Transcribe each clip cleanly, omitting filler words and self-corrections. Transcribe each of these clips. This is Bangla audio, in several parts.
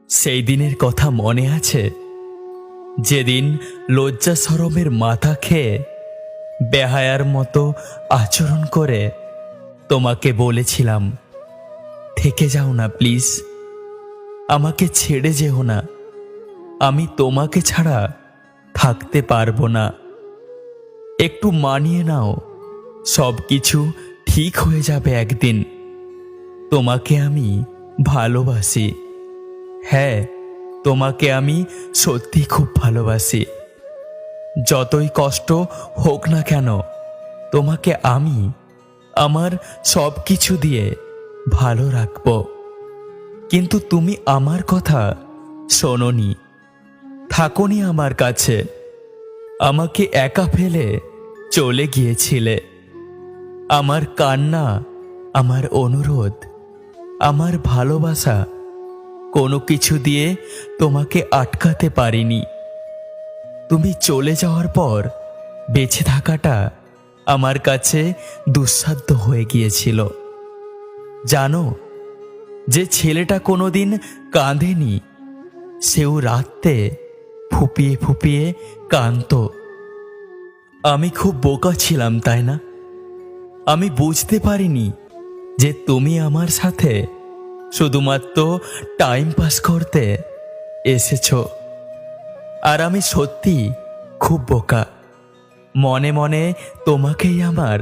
সেই দিনের কথা মনে আছে, যেদিন লজ্জা শরমের মাথা খেয়ে বেহায়ার মতো আচরণ করে তোমাকে বলেছিলাম, থেকে যাও না প্লিজ, আমাকে ছেড়ে যেও না, আমি তোমাকে ছাড়া থাকতে পারবো না। একটু মানিয়ে নাও, সব কিছু ঠিক হয়ে যাবে একদিন। তোমাকে আমি ভালোবাসি। হ্যাঁ, তোমাকে আমি সত্যি খুব ভালোবাসি। যতই কষ্ট হোক না কেন, তোমাকে আমি আমার সব কিছু দিয়ে ভালো রাখব। কিন্তু তুমি আমার কথা শোনোনি, থাকোনি আমার কাছে, আমাকে একা ফেলে চলে গিয়েছিলে। আমার কান্না, আমার অনুরোধ, আমার ভালোবাসা কোনো কিছু দিয়ে তোমাকে আটকাতে পারিনি। তুমি চলে যাওয়ার পর বেঁচে থাকাটা আমার কাছে দুঃসাধ্য হয়ে গিয়েছিল। জানো, যে ছেলেটা কোনোদিন কাঁদেনি, সেও রাতে ফুপিয়ে ফুপিয়ে কাঁদতো। আমি খুব বোকা ছিলাম, তাই না? আমি বুঝতে পারিনি যে তুমি আমার সাথে শুধুমাত্র টাইম পাস করতে এসেছো। আর আমি সত্যি খুব বোকা, মনে মনে তোমাকেই আমার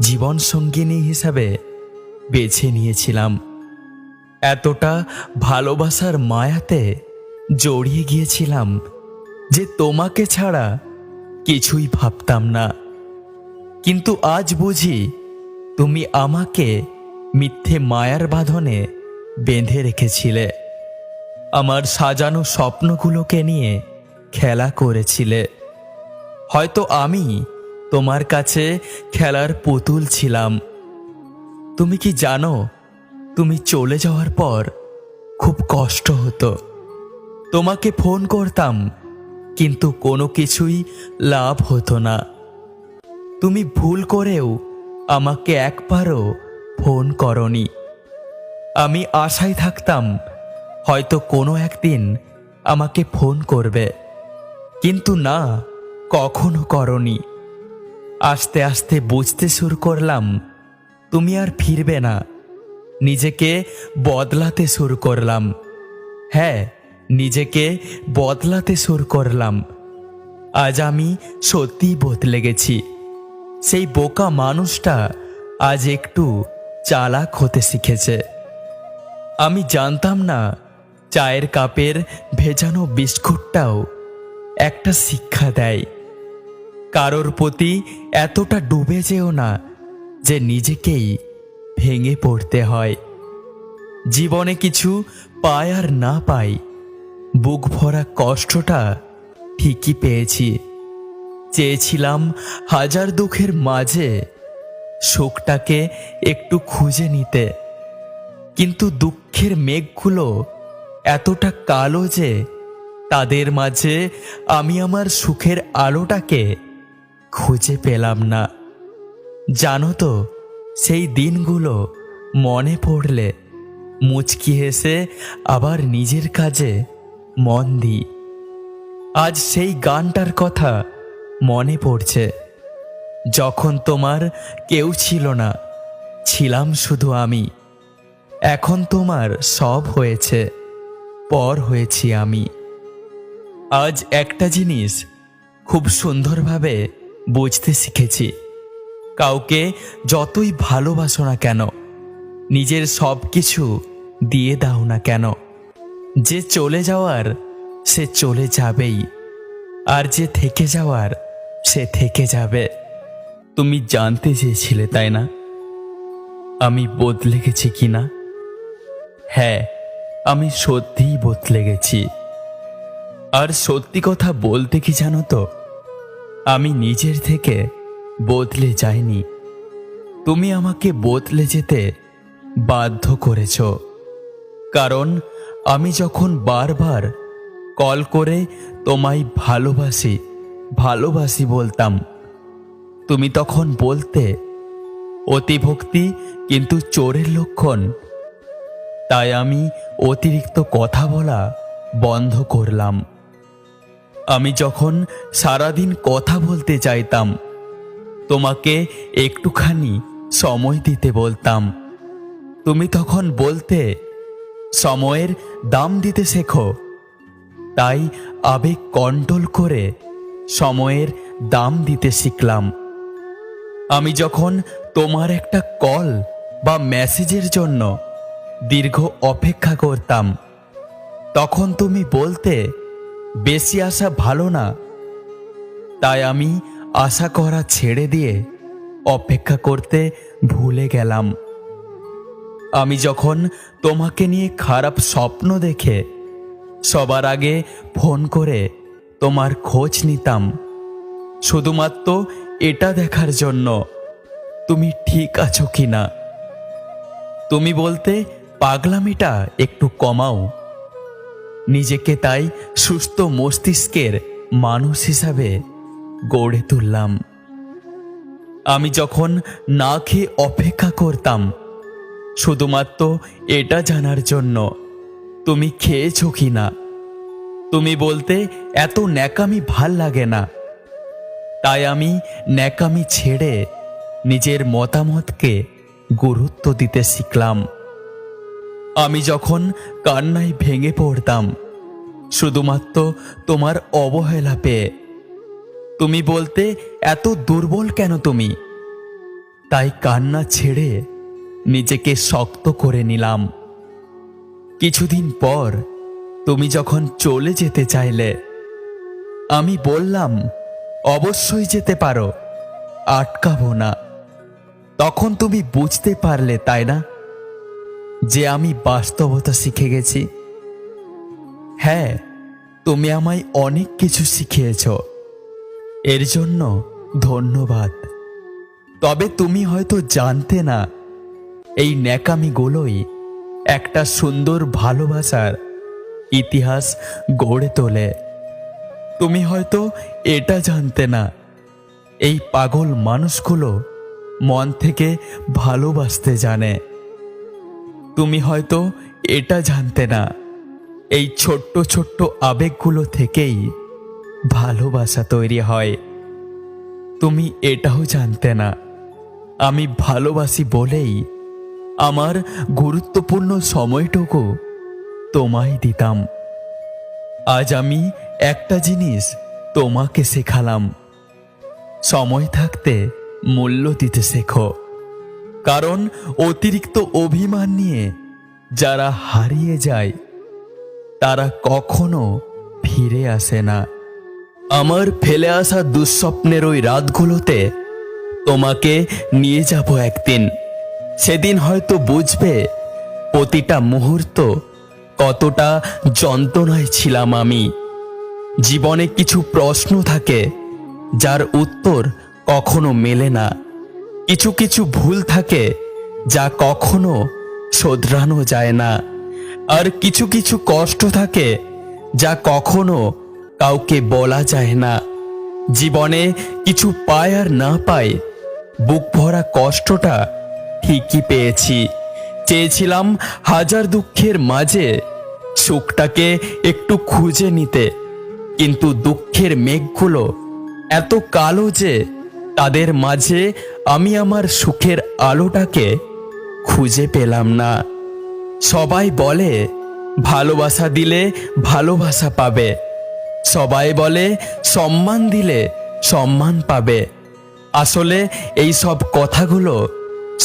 জীবন সঙ্গিনী হিসাবে বেছে নিয়েছিলাম। এতটা ভালোবাসার মায়াতে জড়িয়ে গিয়েছিলাম যে তোমাকে ছাড়া কিছুই ভাবতাম না। কিন্তু আজ বুঝি তুমি আমাকে মিথ্যে মায়ার বাঁধনে বেঁধে রেখেছিলে। আমার সাজানো স্বপ্নগুলোকে নিয়ে খেলা করেছিলে। হয়তো আমি তোমার কাছে খেলার পুতুল ছিলাম। তুমি কি জানো, তুমি চলে যাওয়ার পর খুব কষ্ট হতো। তোমাকে ফোন করতাম, কিন্তু কোনো কিছুই লাভ হতো না। তুমি ভুল করেও আমাকে একবারও ফোন করনি। আমি আশায় থাকতাম হয়তো কোনো একদিন আমাকে ফোন করবে, কিন্তু না, কখনো করনি। আস্তে আস্তে বুঝতে শুরু করলাম তুমি আর ফিরবে না। নিজেকে বদলাতে শুরু করলাম। হ্যাঁ, নিজেকে বদলাতে শুরু করলাম। আজ আমি সত্যিই বদলে গেছি। সেই বোকা মানুষটা আজ একটু চালাক হতে শিখেছে। আমি জানতাম না চায়ের কাপের ভেজানো বিস্কুটটাও একটা শিক্ষা দেয়। কারোর প্রতি এতটা ডুবে যেও না যে নিজেকেই ভেঙে পড়তে হয়। জীবনে কিছু পাই আর না পাই, বুক ভরা কষ্টটা ঠিকই পেয়েছি। চেয়েছিলাম হাজার দুঃখের মাঝে সুখটাকে একটু খুঁজে নিতে, কিন্তু দুঃখের মেঘগুলো এতটা কালো যে তাদের মাঝে আমি আমার সুখের আলোটাকে খুঁজে পেলাম না। জানো তো, সেই দিনগুলো মনে পড়লে মুচকি হেসে আবার নিজের কাজে মন দিই। আজ সেই গানটার কথা মনে পড়ছে, যখন তোমার কেউ ছিল না, ছিলাম শুধু আমি। এখন তোমার সব হয়েছে, পর হয়েছি আমি। আজ একটা জিনিস খুব সুন্দরভাবে বুঝতে শিখেছি, কাউকে যতই ভালোবাসো না কেন, নিজের সব কিছু দিয়ে দাও না কেন, যে চলে যাওয়ার সে চলে যাবেই, আর যে থেকে যাওয়ার সে থেকে যাবে। তুমি জানতে চেয়েছিলে, তাই না, আমি বদলে গেছি কিনা? হ্যাঁ, আমি সত্যিই বদলে গেছি। আর সত্যি কথা বলতে কি জানো তো, আমি নিজের থেকে বদলে যাইনি। তুমি আমাকে বদলে যেতে বাধ্য করেছ। কারণ আমি যখন বারবার কল করে তোমায় ভালোবাসি ভালোবাসি বলতাম, তুমি তখন বলতে অতিভক্তি কিন্তু চোরের লক্ষণ। তাই আমি অতিরিক্ত কথা বলা বন্ধ করলাম। আমি যখন সারাদিন কথা বলতে চাইতাম, তোমাকে একটুখানি সময় দিতে বলতাম, তুমি তখন বলতে সময়ের দাম দিতে শেখো। তাই আবেগ কন্ট্রোল করে সময়ের দাম দিতে শিখলাম। আমি যখন তোমার একটা কল বা মেসেজের জন্য দীর্ঘ অপেক্ষা করতাম, তখন তুমি বলতে বেশি আশা ভালো না। তাই আমি আশা করা ছেড়ে দিয়ে অপেক্ষা করতে ভুলে গেলাম। আমি যখন তোমাকে নিয়ে খারাপ স্বপ্ন দেখে সবার আগে ফোন করে তোমার খোঁজ নিতাম, শুধুমাত্র এটা দেখার জন্য তুমি ঠিক আছো কিনা। তুমি বলতে পাগলামিটা একটু কমাও। নিজেকে তাই সুস্থ মস্তিষ্কের মানুষ হিসাবে গড়ে তুললাম। আমি যখন না খেয়ে অপেক্ষা করতাম, শুধুমাত্র এটা জানার জন্য তুমি খেয়েছো কিনা। তুমি বলতে এত ন্যাকামি ভাল লাগে না। তাই আমি ন্যাকামি ছেড়ে নিজের মতামতকে গুরুত্ব দিতে শিখলাম। আমি যখন কান্নায় ভেঙে পড়তাম, শুধুমাত্র তোমার অবহেলা পেয়ে, তুমি বলতে এত দুর্বল কেন তুমি। তাই কান্না ছেড়ে নিজেকে শক্ত করে নিলাম। কিছুদিন পর তুমি যখন চলে যেতে চাইলে, আমি বললাম অবশ্যই যেতে পারো, আটকাবো না। তখন তুমি বুঝতে পারলে, তাই না, যে আমি বাস্তবতা শিখে গেছি। হ্যাঁ, তুমি আমায় অনেক কিছু শিখিয়েছ, এর জন্য ধন্যবাদ। তবে তুমি হয়তো জানতে না, এই ন্যাকামিগুলোই একটা সুন্দর ভালোবাসার ইতিহাস গড়ে তোলে। তুমি হয়তো এটা জানতে না, এই পাগল মানুষগুলো মন থেকে ভালোবাসতে জানে। তুমি হয়তো এটা জানতে না, এই ছোট্ট ছোট্ট আবেগগুলো থেকেই ভালোবাসা তৈরি হয়। তুমি এটাও জানতে না, আমি ভালোবাসি বলেই আমার গুরুত্বপূর্ণ সময়টুকু তোমায় দিতাম। আজ আমি একটা জিনিস তোমাকে শেখালাম, সময় থাকতে মূল্য দিতে শেখো। কারণ অতিরিক্ত অভিমান নিয়ে যারা হারিয়ে যায়, তারা কখনো ফিরে আসে না। আমার ফেলে আসা দুঃস্বপ্নের ওই রাতগুলোতে তোমাকে নিয়ে যাব একদিন। সেদিন হয়তো বুঝবে প্রতিটা মুহূর্ত কতটা যন্ত্রণায় ছিলাম আমি। জীবনে কিছু প্রশ্ন থাকে যার উত্তর কখনো মেলে না। কিছু কিছু ভুল থাকে যা কখনো শোধরানো যায় না। আর কিছু কিছু কষ্ট থাকে যা কখনো কাউকে বলা যায় না। জীবনে কিছু পায় আর না পায়, বুক ভরা কষ্টটা ঠিকই পেয়েছি। চেয়েছিলাম হাজার দুঃখের মাঝে সুখটাকে একটু খুঁজে নিতে, কিন্তু দুঃখের মেঘগুলো এত কালো যে তাদের মাঝে আমি আমার সুখের আলোটাকে খুঁজে পেলাম না। সবাই বলে ভালোবাসা দিলে ভালোবাসা পাবে, সবাই বলে সম্মান দিলে সম্মান পাবে। আসলে এই সব কথাগুলো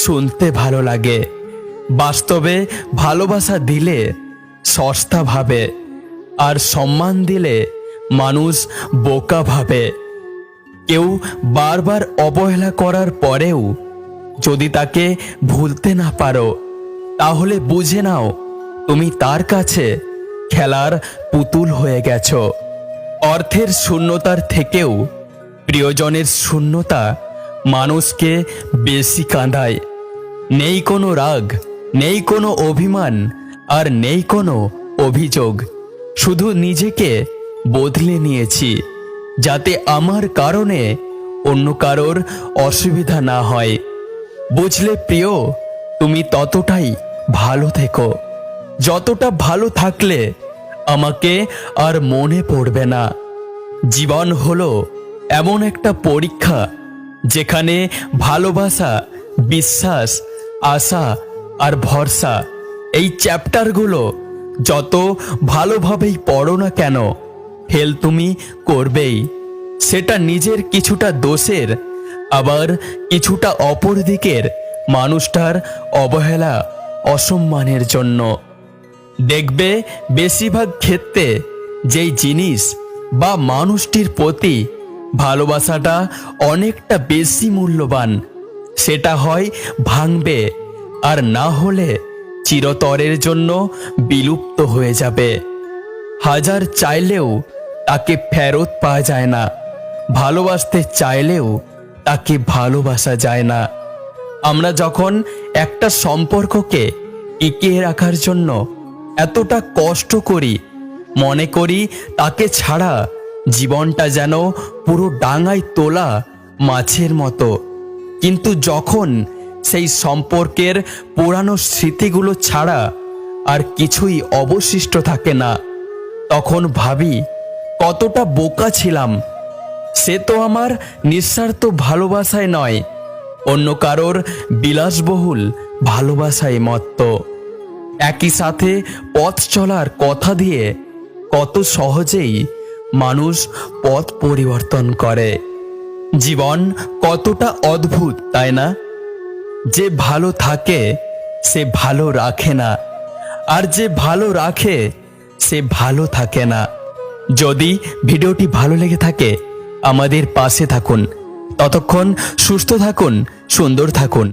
শুনতে ভালো লাগে, বাস্তবে ভালোবাসা দিলে সস্তা ভাবে, আর সম্মান দিলে মানুষ বোকা ভাবে। কেউ বারবার অবহেলা করার পরেও যদি তাকে ভুলতে না পারো, তাহলে বুঝে নাও তুমি তার কাছে খেলার পুতুল হয়ে গেছো। অর্থের শূন্যতার থেকেও প্রিয়জনের শূন্যতা মানুষকে বেশি কাঁদায়। নেই কোনো রাগ, নেই কোনো অভিমান, আর নেই কোনো অভিযোগ। শুধু নিজেকে বদলে নিয়েছি, যাতে আমার কারণে অন্য কারোর অসুবিধা না হয়। বুঝলে প্রিয়, তুমি ততটাই ভালো থেকো যতটা ভালো থাকলে আমাকে আর মনে পড়বে না। জীবন হলো এমন একটা পরীক্ষা যেখানে ভালোবাসা, বিশ্বাস, আশা আর ভরসা, এই চ্যাপ্টারগুলো যত ভালোভাবেই পড়ো না কেন, ফেল তুমি করবেই। সেটা নিজের কিছুটা দোষের, আবার কিছুটা অপর দিকের মানুষটার অবহেলা, অসম্মানের জন্য। দেখবে বেশিরভাগ ক্ষেত্রে যেই জিনিস বা মানুষটির প্রতি ভালোবাসাটা অনেকটা বেশি মূল্যবান, সেটা হয় ভাঙবে, আর না হলে চিরতরের জন্য বিলুপ্ত হয়ে যাবে। হাজার চাইলেও তাকে ফেরত পাওয়া যায় না, ভালোবাসতে চাইলেও তাকে ভালোবাসা যায় না। আমরা যখন একটা সম্পর্ককে টিকিয়ে রাখার জন্য এতটা কষ্ট করি, মনে করি তাকে ছাড়া জীবনটা যেন পুরো ডাঙায় তোলা মাছের মতো। কিন্তু যখন সেই সম্পর্কের পুরানো স্মৃতিগুলো ছাড়া আর কিছুই অবশিষ্ট থাকে না, তখন ভাবি কতটা বোকা ছিলাম। সে তো আমার নিঃস্বার্থ ভালোবাসায় নয়, অন্য কারোর বিলাসবহুল ভালোবাসায় মত্ত। একই সাথে পথ চলার কথা দিয়ে কত সহজেই মানুষ পথ পরিবর্তন করে। জীবন কতটা অদ্ভুত, তাই না? যে ভালো থাকে সে ভালো রাখে না, আর যে ভালো রাখে সে ভালো থাকে না। যদি ভিডিওটি ভালো লেগে থাকে আমাদের পাশে থাকুন। ততক্ষণ সুস্থ থাকুন, সুন্দর থাকুন।